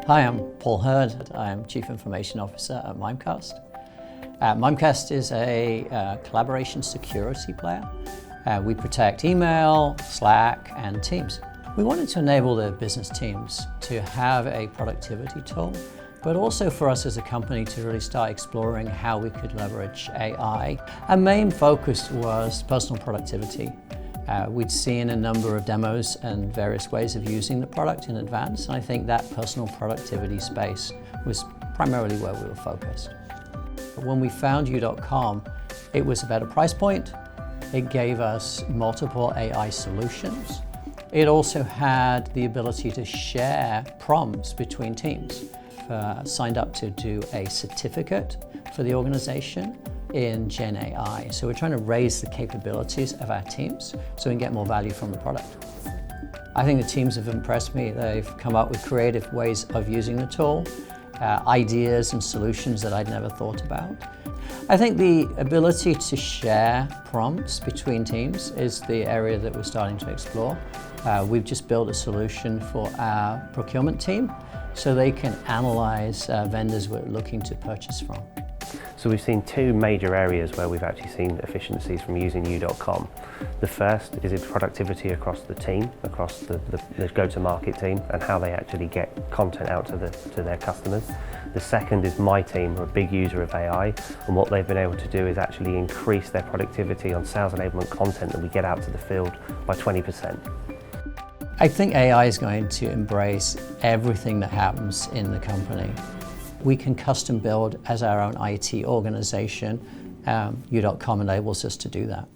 Hi, I'm Paul Heard. I'm Chief Information Officer at Mimecast. Mimecast is a collaboration security player. We protect email, Slack, and Teams. We wanted to enable the business teams to have a productivity tool, but also for us as a company to really start exploring how we could leverage AI. Our main focus was personal productivity. We'd seen a number of demos and various ways of using the product in advance, and I think that personal productivity space was primarily where we were focused. When we found U.com, it was a better price point. It gave us multiple AI solutions. It also had the ability to share prompts between teams. Signed up to do a certificate for the organization in Gen AI. So we're trying to raise the capabilities of our teams so we can get more value from the product. I think the teams have impressed me. They've come up with creative ways of using the tool, ideas and solutions that I'd never thought about. I think the ability to share prompts between teams is the area that we're starting to explore. We've just built a solution for our procurement team so they can analyze vendors we're looking to purchase from. So we've seen two major areas where we've actually seen efficiencies from using U.com. The first is its productivity across the team, across the go-to-market team, and how they actually get content out to their customers. The second is my team, who are a big user of AI, and what they've been able to do is actually increase their productivity on sales enablement content that we get out to the field by 20%. I think AI is going to embrace everything that happens in the company. We can custom build as our own IT organization. U.com enables us to do that.